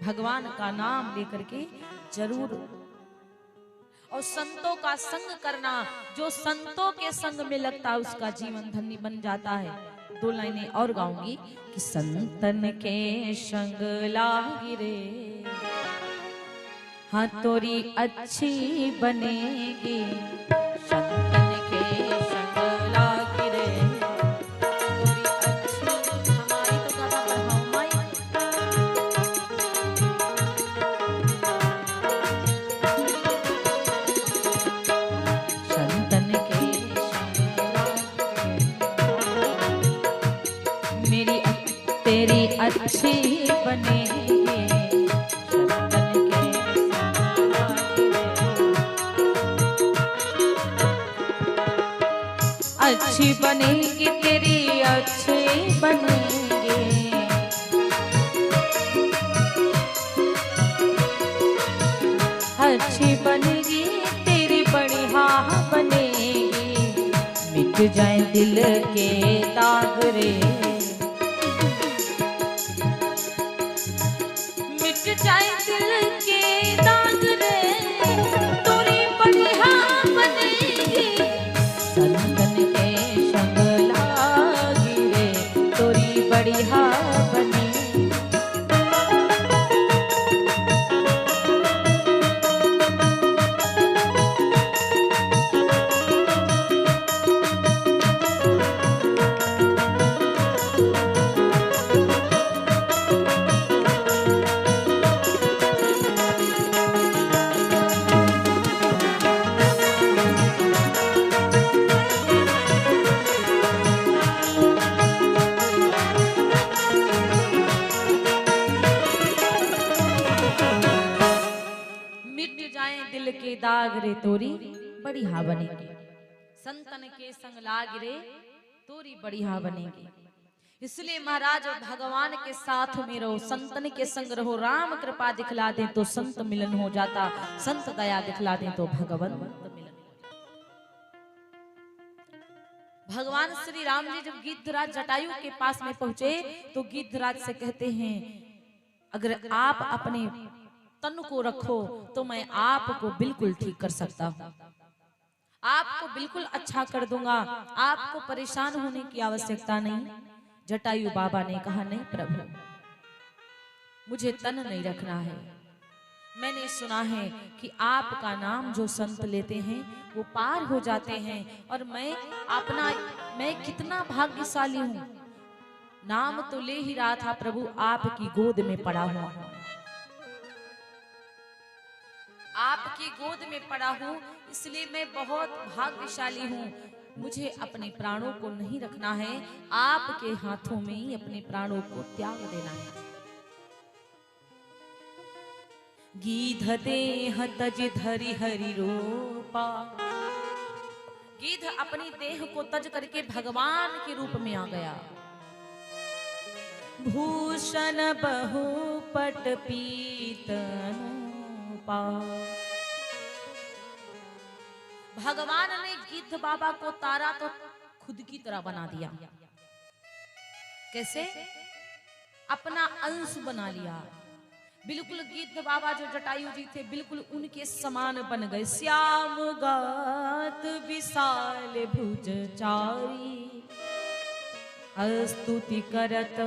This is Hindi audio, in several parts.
भगवान का नाम लेकर के जरूर, और संतों का संग करना, जो संतों के संग में लगता है उसका जीवन धन्य बन जाता है। दो लाइनें और गाऊंगी कि संतन के संग लागी रे, हाँ तोरी अच्छी बनेगी। संतन के संग लागी रे, तोरी अच्छी, हमारी तो गाना बढ़ाओ माई। संतन के संग लागी रे, मेरी तेरी अच्छी बनेगी। अच्छी बनेगी तेरी अच्छी बनेगी, अच्छी बनेगी तेरी बढ़िया बनेगी। मिट जाए दिल के दाग रे, मिट जाए दिल के दाग रे, तोरी बढ़िया बनेगी। संतन के संग लागी रे, तोरी बढ़िया बनेगी। दिल के दाग रे, तोरी बढ़िया बनेगी। संतन के संग लाग रे, तोरी बढ़िया बनेगी। इसलिए महाराज भगवान के साथ में रहो, संतन के संग रहो। राम कृपा दिखला दे तो संत मिलन हो जाता, संत दया दिखला दे तो भगवंत मिलन। भगवान श्री राम जी जब गिद्धराज जटायु के पास में पहुंचे तो गिद्धराज से कहते हैं, अगर आप अपने तन को रखो तो मैं आपको बिल्कुल ठीक कर सकता हूं, आपको बिल्कुल अच्छा कर दूंगा, आपको परेशान होने की आवश्यकता नहीं। जटायु बाबा ने कहा, नहीं प्रभु, मुझे तन नहीं रखना है। मैंने सुना है कि आपका नाम जो संत लेते हैं वो पार हो जाते हैं, और मैं कितना भाग्यशाली हूं। नाम तो ले ही रहा था प्रभु, आपकी गोद में पड़ा हुआ हूं, आपकी गोद में पड़ा हूं, इसलिए मैं बहुत भाग्यशाली हूं। मुझे अपने प्राणों को नहीं रखना है, आपके हाथों में ही अपने प्राणों को त्याग देना है। गीध देह तज धरि हरि रूपा, गीध अपनी देह को तज करके भगवान के रूप में आ गया। भूषण बहु पट पीतन, भगवान ने गिद्ध बाबा को तारा तो खुद की तरह बना दिया। कैसे? अपना अंश बना लिया। बिल्कुल गिद्ध बाबा जो जटायु जी थे बिल्कुल उनके समान बन गए। श्याम गात विशाल भुज चारी, स्तुति करत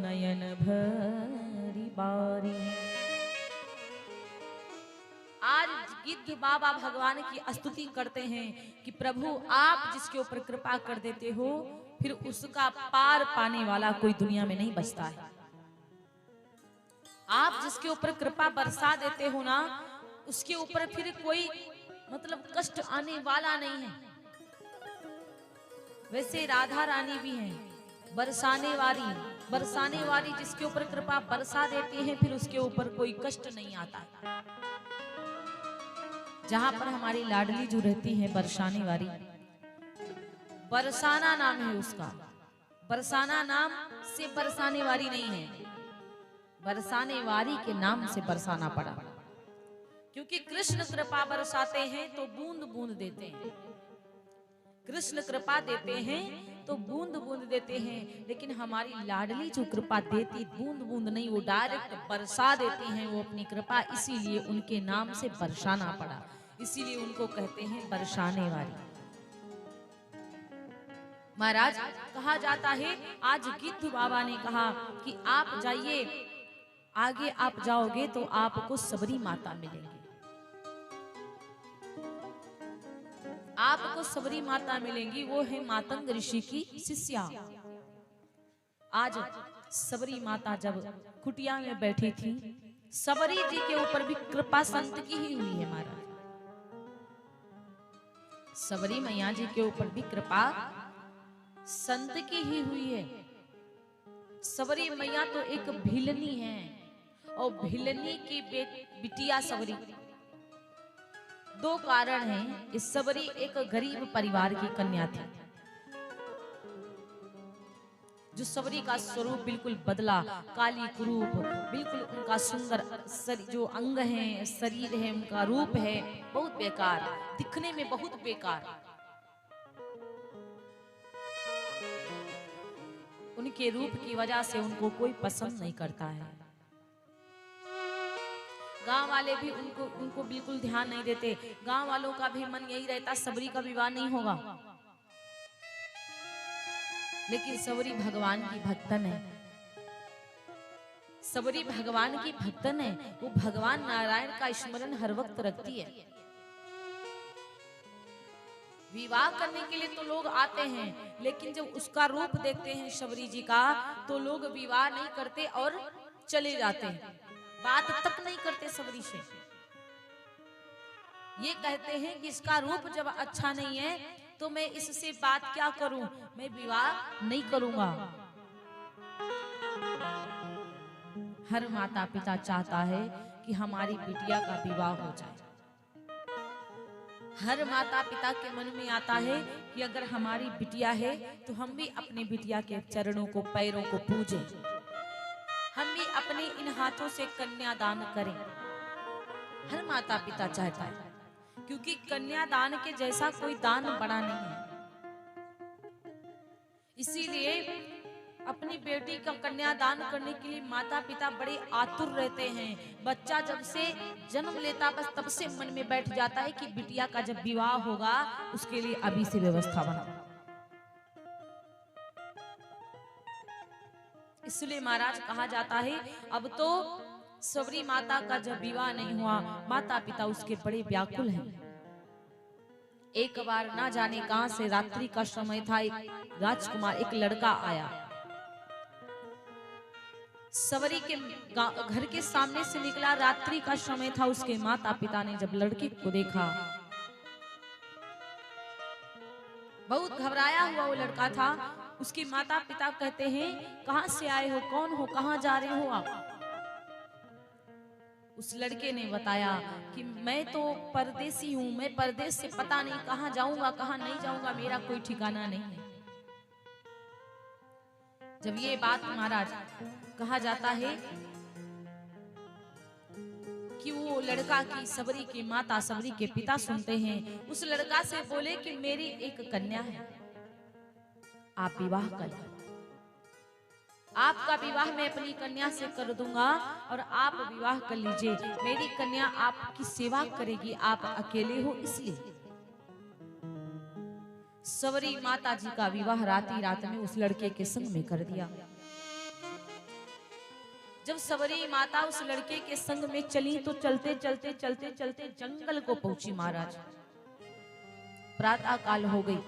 नयन भरी बारी। आज गिद्ध बाबा भगवान की स्तुति करते हैं कि प्रभु आप जिसके ऊपर कृपा कर देते हो फिर उसका पार पाने वाला कोई दुनिया में नहीं बचता है। आप जिसके ऊपर कृपा बरसा देते हो ना, उसके ऊपर फिर कोई मतलब कष्ट आने वाला नहीं है। वैसे राधा रानी भी हैं, बरसाने वाली जिसके ऊपर कृपा बरसा देते हैं फिर उसके ऊपर कोई कष्ट नहीं आता। जहां पर हमारी लाडली जो रहती है बरसाने वाली, बरसाना नाम है उसका। बरसाना नाम से बरसाने वाली नहीं है, बरसाने वाली के नाम से बरसाना पड़ा, क्योंकि कृष्ण कृपा बरसाते हैं तो बूंद बूंद देते हैं। कृष्ण कृपा देते हैं तो बूंद बूंद देते हैं, लेकिन हमारी लाडली जो कृपा देती बूंद बूंद नहीं, वो डायरेक्ट बरसा देती हैं वो अपनी कृपा। इसीलिए उनके नाम से बरसाना पड़ा, इसीलिए उनको कहते हैं बरसाने वाली। महाराज कहा जाता है, आज गिद्ध बाबा ने कहा कि आप जाइए, आगे आप जाओगे तो आपको सबरी माता मिलेंगी, आपको सबरी माता मिलेंगी। वो है मातंग ऋषि की शिष्या। आज सबरी माता जब कुटिया में बैठी थी, सबरी जी के ऊपर भी कृपा संत की ही हुई है महाराज। सबरी मैया जी के ऊपर भी कृपा संत की ही हुई है। सबरी मैया तो एक भिलनी है, और भिलनी की बिटिया सबरी। दो कारण हैं। इस सबरी एक गरीब परिवार की कन्या थी, जो सबरी का स्वरूप बिल्कुल बदला, काली कुरूप, बिल्कुल उनका सुंदर जो अंग है, शरीर है, उनका रूप है बहुत बेकार, दिखने में बहुत बेकार। उनके रूप की वजह से उनको कोई पसंद नहीं करता है। गांव वाले भी उनको बिल्कुल ध्यान नहीं देते। गांव वालों का भी मन यही रहता सबरी का विवाह नहीं होगा, लेकिन सबरी भगवान की भक्तन है। सबरी भगवान की भक्तन है, वो भगवान नारायण का स्मरण हर वक्त रखती है। विवाह करने के लिए तो लोग आते हैं, लेकिन जब उसका रूप देखते हैं सबरी जी का, तो लोग विवाह नहीं करते और चले जाते हैं, बात तक नहीं करते सबरी से। ये कहते हैं कि इसका रूप जब अच्छा नहीं है तो मैं इससे बात क्या करूं, मैं विवाह नहीं करूंगा। हर माता पिता चाहता है कि हमारी बिटिया का विवाह हो जाए। हर माता पिता के मन में आता है कि अगर हमारी बिटिया है तो हम भी अपनी बिटिया के चरणों को, पैरों को पूजें, हम भी अपने इन हाथों से कन्यादान करें। हर माता पिता चाहता है, क्योंकि कन्यादान के जैसा कोई दान बड़ा नहीं है। इसीलिए अपनी बेटी का कन्यादान करने के लिए माता पिता बड़े आतुर रहते हैं। बच्चा जब से जन्म लेता बस तब से मन में बैठ जाता है कि बिटिया का जब विवाह होगा उसके लिए अभी से व्यवस्था बना। इसलिए महाराज कहा जाता है, अब तो सबरी माता का जब विवाह नहीं हुआ, माता पिता उसके बड़े व्याकुल हैं। एक बार ना जाने कहां से रात्रि का समय था, एक राजकुमार, एक लड़का आया। सबरी के घर के सामने से निकला, रात्रि का समय था। उसके माता पिता ने जब लड़के को देखा, बहुत घबराया हुआ वो लड़का था। उसके माता पिता कहते हैं, कहां से आए हो, कौन हो, कहां जा रहे हो आप? उस लड़के ने बताया कि मैं तो परदेसी हूं, मैं परदेश से पता नहीं कहां जाऊंगा कहां नहीं जाऊंगा, मेरा कोई ठिकाना नहीं है। जब ये बात महाराज कहा जाता है कि वो लड़का की, सबरी की माता, सबरी के पिता सुनते हैं। उस लड़का से बोले कि मेरी एक कन्या है, आप विवाह कर लो। आपका विवाह मैं अपनी कन्या से कर दूंगा और आप विवाह कर लीजिए। मेरी कन्या आपकी सेवा करेगी, आप अकेले हो इसलिए। सबरी माता जी का विवाह रात में उस लड़के के संग में कर दिया। जब सबरी माता उस लड़के के संग में चली तो चलते चलते चलते चलते जंगल को पहुंची महाराज। प्रातः काल हो गई।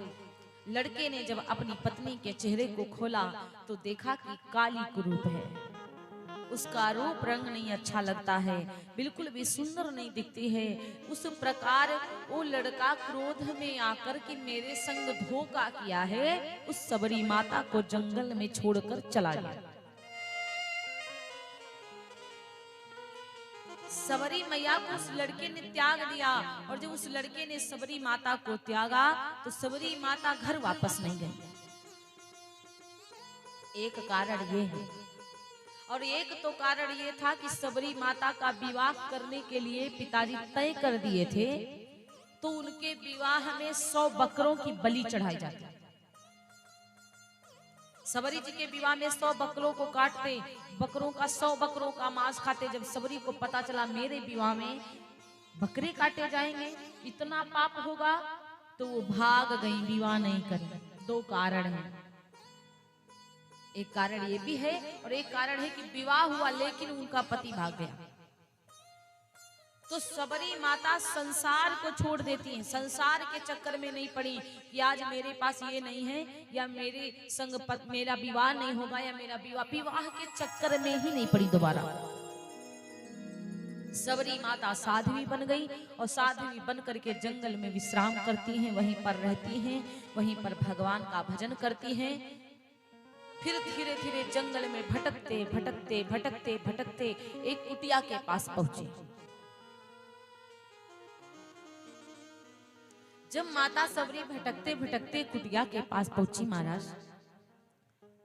लड़के ने जब अपनी पत्नी के चेहरे को खोला तो देखा कि काली कुरूप है। उसका रूप रंग नहीं अच्छा लगता है, बिल्कुल भी सुंदर नहीं दिखती है। उस प्रकार वो लड़का क्रोध में आकर कि मेरे संग धोखा किया है, उस सबरी माता को जंगल में छोड़कर चला गया। सबरी मैया को उस लड़के ने त्याग दिया, और जब उस लड़के ने सबरी माता को त्यागा तो सबरी माता घर वापस नहीं गई। एक कारण ये है, और एक तो कारण ये था कि सबरी माता का विवाह करने के लिए पिताजी तय कर दिए थे। तो उनके विवाह में 100 बकरों की बलि चढ़ाई जाती है। सबरी जी के विवाह में 100 बकरों को काटते, बकरों का 100 बकरों का मांस खाते। जब सबरी को पता चला मेरे विवाह में बकरे काटे जाएंगे, इतना पाप होगा, तो वो भाग गई, विवाह नहीं करी। 2 कारण हैं, एक कारण ये भी है और एक कारण है कि विवाह हुआ लेकिन उनका पति भाग गया। तो सबरी माता संसार को छोड़ देती हैं, संसार के चक्कर में नहीं पड़ी कि आज मेरे पास ये नहीं है या मेरे संग मेरा विवाह नहीं होगा या मेरा विवाह के चक्कर में ही नहीं पड़ी दोबारा। सबरी माता साध्वी बन गई और साध्वी बन करके जंगल में विश्राम करती हैं, वहीं पर रहती हैं, वहीं पर भगवान का भजन करती हैं। फिर धीरे धीरे जंगल में भटकते भटकते भटकते भटकते एक कुटिया के पास पहुंची। जब माता सबरी भटकते भटकते कुटिया के पास पहुंची महाराज,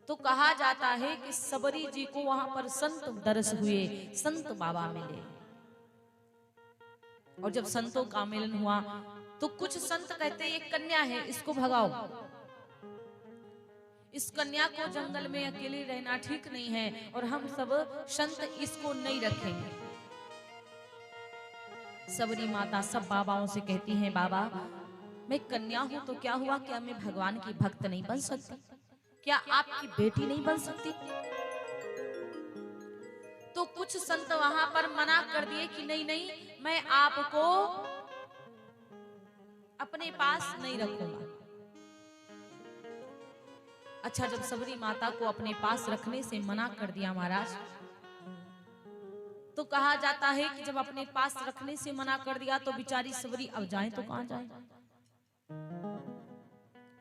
तो कहा जाता है कि सबरी जी को वहां पर संत दरस हुए, संत बाबा मिले। और जब संतों का मिलन हुआ तो कुछ संत कहते ये कन्या है, इसको भगाओ, इस कन्या को जंगल में अकेले रहना ठीक नहीं है और हम सब संत इसको नहीं रखेंगे। सबरी माता सब बाबाओं से कहती हैं, बाबा मैं कन्या हूं तो क्या हुआ, क्या मैं भगवान की भक्त नहीं बन सकती, क्या आपकी बेटी नहीं बन सकती? तो कुछ संत वहां पर मना कर दिए कि नहीं नहीं, मैं आपको अपने पास नहीं रखूंगा। अच्छा, जब सबरी माता को अपने पास रखने से मना कर दिया महाराज, तो कहा जाता है कि जब अपने पास रखने से मना कर दिया तो बेचारी सबरी अब जाए तो कहां जाए।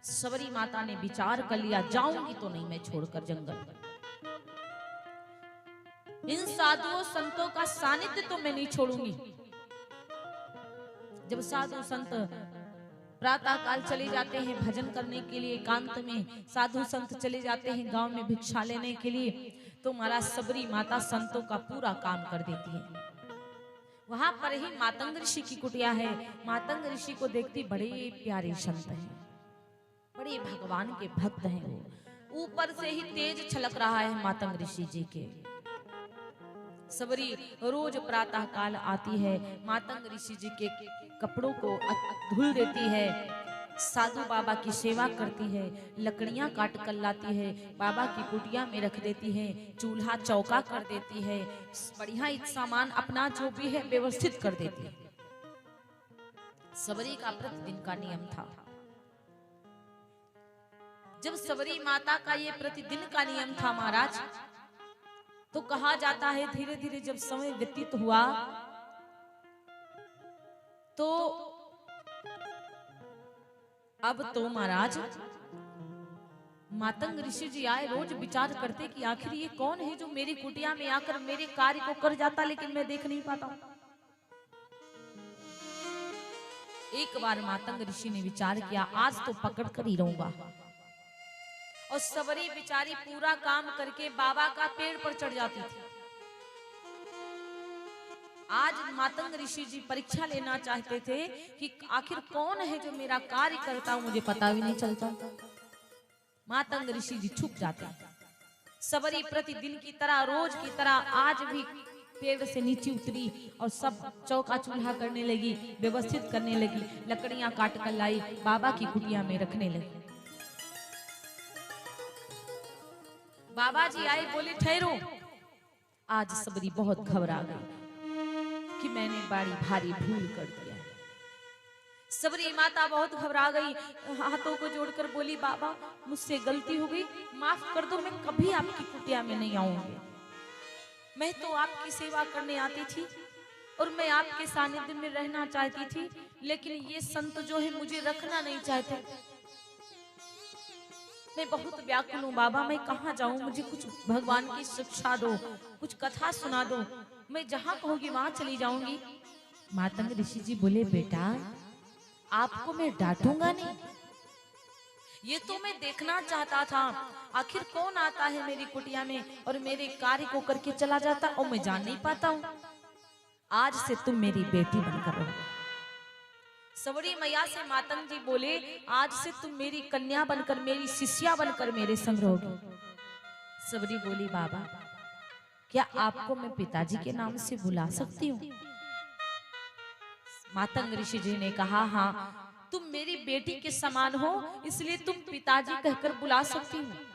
सबरी माता ने विचार कर लिया, जाऊंगी तो नहीं मैं छोड़कर जंगल, इन साधुओं संतों का सानिध्य तो मैं नहीं छोड़ूंगी। जब साधु संत प्रातः काल चले जाते हैं भजन करने के लिए, एकांत में साधु संत चले जाते हैं गांव में भिक्षा लेने के लिए, तो महाराज सबरी माता संतों का पूरा काम कर देती है। वहां पर ही मातंग ऋषि की कुटिया है। मातंग ऋषि को देखती बड़े प्यारे संत हैं, बड़े भगवान के भक्त हैं। वो ऊपर से ही तेज छलक रहा है मातंग ऋषि जी के। सबरी रोज प्रातः काल आती है, मातंग ऋषि जी के कपड़ों को धुल देती है, साधु बाबा की सेवा करती है, लकड़ियां काट कर लाती है, बाबा की कुटिया में रख देती है, चूल्हा चौका कर देती है, बढ़िया सामान अपना जो भी है व्यवस्थित कर देती है। सबरी का प्रतिदिन का नियम था। जब सबरी माता का ये प्रतिदिन का नियम था महाराज, तो कहा जाता है धीरे धीरे जब समय व्यतीत हुआ तो अब तो महाराज मातंग ऋषि जी आए, रोज विचार करते कि आखिर ये कौन है जो मेरी कुटिया में आकर मेरे कार्य को कर जाता लेकिन मैं देख नहीं पाता। एक बार मातंग ऋषि ने विचार किया, आज तो पकड़ कर ही रहूंगा। और सबरी बिचारी पूरा काम करके बाबा का पेड़ पर चढ़ जाती थी। आज मातंग ऋषि जी परीक्षा लेना चाहते थे कि आखिर कौन है जो मेरा कार्य करता, मुझे पता भी नहीं चलता। मातंग ऋषि जी छुप जाते। सबरी प्रतिदिन की तरह रोज की तरह आज भी पेड़ से नीचे उतरी और सब चौका चूल्हा करने लगी, व्यवस्थित करने लगी, लकड़ियां काट कर लाई, बाबा की कुटिया में रखने लगी। बाबा जी आए, बोले ठहरो। आज सबरी बहुत घबरा गई कि मैंने बड़ी भारी भूल कर दिया। सबरी माता बहुत घबरा गई, हाथों को जोड़कर बोली, बाबा मुझसे गलती हो गई, माफ कर दो, मैं कभी आपकी कुटिया में नहीं आऊंगी। मैं तो आपकी सेवा करने आती थी और मैं आपके सानिध्य में रहना चाहती थी, लेकिन ये संत जो है मुझे रखना नहीं चाहते। मैं बहुत व्याकुल हूँ बाबा, मैं कहाँ जाऊँ, मुझे कुछ भगवान की शिक्षा दो, कुछ कथा सुना दो, मैं जहाँ कहोगी वहां चली जाऊंगी। मातंग ऋषि जी बोले, बेटा आपको मैं डांटूंगा नहीं, ये तो मैं देखना चाहता था आखिर कौन आता है मेरी कुटिया में और मेरे कार्य को करके चला जाता और मैं जान नहीं पाता हूँ। आज से तुम मेरी बेटी बनकर रहो। सबरी मैया से मातंग जी बोले, आज से तुम मेरी कन्या बनकर, मेरी शिष्या बनकर मेरे संग रहोगी। सबरी बोली, बाबा क्या आपको मैं पिताजी के नाम से बुला सकती हूँ? मातंग ऋषि जी ने कहा, हाँ तुम मेरी बेटी के समान हो, इसलिए तुम पिताजी कहकर बुला सकती हो।